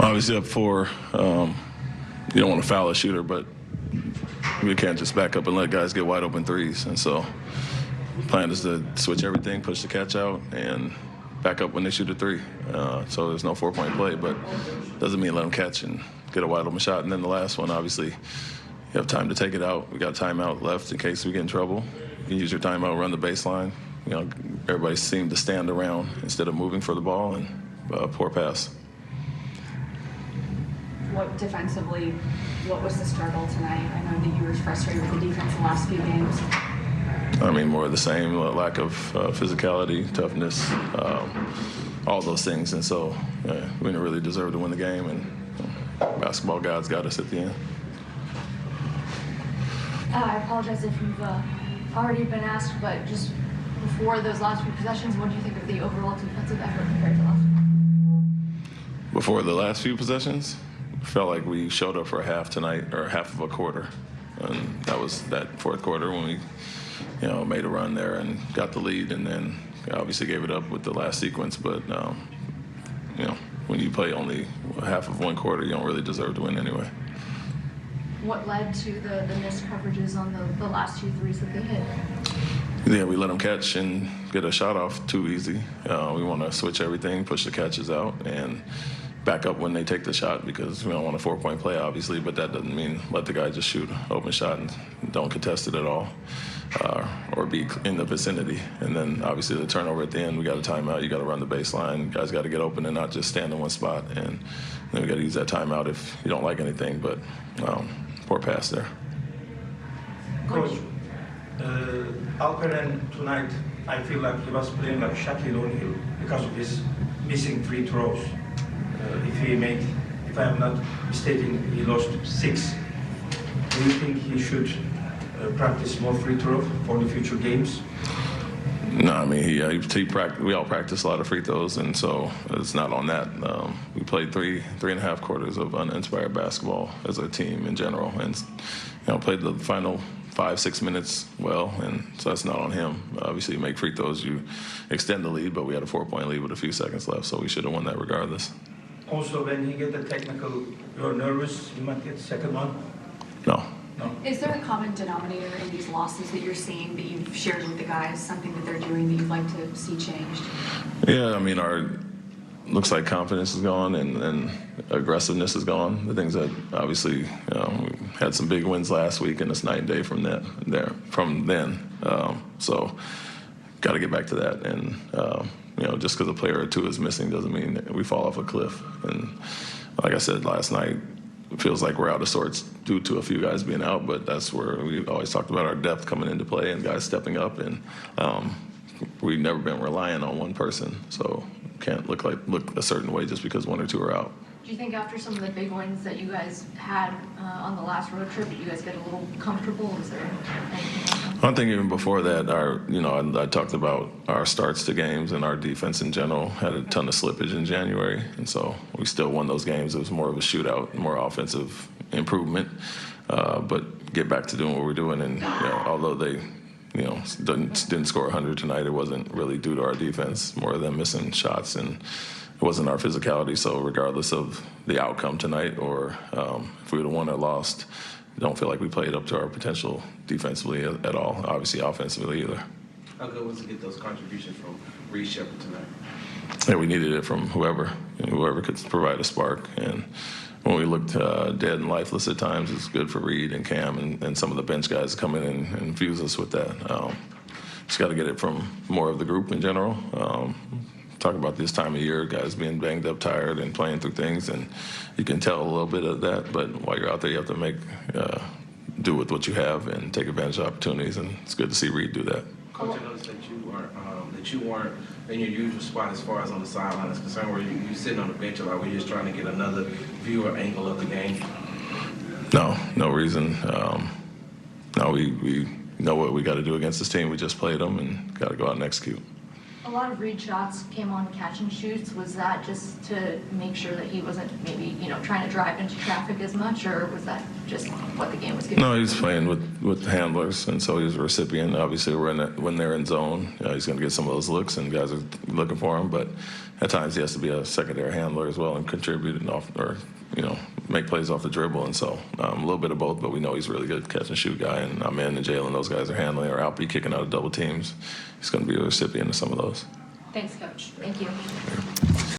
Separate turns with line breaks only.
Obviously up four, you don't want to foul a shooter, but we can't just back up and let guys get wide open threes. And so the plan is to switch everything, push the catch out, and back up when they shoot a three. So there's no 4-point play, but doesn't mean let them catch and get a wide open shot. And then the last one, obviously, you have time to take it out. We got a timeout left in case we get in trouble. You can use your timeout, run the baseline. You know, everybody seemed to stand around instead of moving for the ball, and poor pass.
What defensively, what was the struggle tonight? I know that you were frustrated with the defense the last few games.
I mean, more of the same, lack of physicality, toughness, all those things. And so we didn't really deserve to win the game, and basketball gods got us at the end.
I apologize if you've already been asked, but just before those last few possessions, what do you think of the overall defensive effort compared to last week?
Before the last few possessions, felt like we showed up for a half tonight, or half of a quarter. And that was that fourth quarter when we made a run there and got the lead, and then obviously gave it up with the last sequence. But, when you play only half of one quarter, you don't really deserve to win anyway.
What led to the missed coverages on the last two threes that they hit?
Yeah, we let them catch and get a shot off too easy. We want to switch everything, push the catches out, and back up when they take the shot, because we don't want a 4-point play, obviously, but that doesn't mean let the guy just shoot an open shot and don't contest it at all, or be in the vicinity. And then obviously the turnover at the end, we got a timeout. You got to run the baseline. Guys got to get open and not just stand in one spot. And then we got to use that timeout if you don't like anything. But poor pass there.
Coach, Alperen tonight, I feel like he was playing like Shaquille O'Neal because of his missing free throws. If I am not mistaken, he lost 6. Do you think he should practice more free throw for the future games?
No, I mean, we all practice a lot of free throws, and so it's not on that. We played three and a half quarters of uninspired basketball as a team in general, and played the final 5-6 minutes well, and so that's not on him. Obviously, you make free throws, you extend the lead, but we had a 4-point lead with a few seconds left, so we should have won that regardless.
Also, when he get the technical, you're nervous, you might get the second one?
No.
Is there a common denominator in these losses that you're seeing that you've shared with the guys, something that they're doing that you'd like to see changed?
Yeah, I mean, looks like confidence is gone and aggressiveness is gone. The things that obviously we had some big wins last week, and it's night and day from then. So got to get back to that. And just because a player or two is missing doesn't mean that we fall off a cliff. And like I said last night, it feels like we're out of sorts due to a few guys being out, but that's where we always talked about our depth coming into play and guys stepping up. And we've never been relying on one person, so can't look a certain way just because one or two are out.
Do you think after some of the big wins that you guys had on the last road trip, you guys get a little comfortable? Is there anything else?
I think even before that, I talked about our starts to games, and our defense in general had a ton of slippage in January, and so we still won those games. It was more of a shootout, more offensive improvement, but get back to doing what we're doing. And although they didn't score 100 tonight, it wasn't really due to our defense, more of them missing shots, and it wasn't our physicality. So regardless of the outcome tonight, or if we would have won or lost, I don't feel like we played up to our potential defensively at all, obviously offensively either.
How good was to get those contributions from Reed Shepherd tonight?
Yeah, we needed it from whoever could provide a spark. And when we looked dead and lifeless at times, it's good for Reed and Cam and some of the bench guys to come in and infuse us with that. Just got to get it from more of the group in general. Talk about this time of year, guys being banged up, tired, and playing through things, and you can tell a little bit of that. But while you're out there, you have to do with what you have and take advantage of opportunities, and it's good to see Reed do that.
Coach, I noticed that you weren't in your usual spot as far as on the sideline is concerned. Where you sitting on the bench a lot, where you're just trying to get another view or angle of the game.
No reason. No, we know what we got to do against this team. We just played them and got to go out and execute.
A lot of read shots came on catch and shoots. Was that just to make sure that he wasn't maybe, trying to drive into traffic as much, or was that just what the game was giving?
No, he's playing with handlers, and so he's a recipient. Obviously, when they're in zone, he's going to get some of those looks, and guys are looking for him. But at times, he has to be a secondary handler as well and contribute make plays off the dribble. And so a little bit of both, but we know he's a really good catch and shoot guy. And Ime and Jalen, those guys are handling, or Alpi kicking out of double teams. He's going to be a recipient of some of those.
Thanks, Coach. Thank you.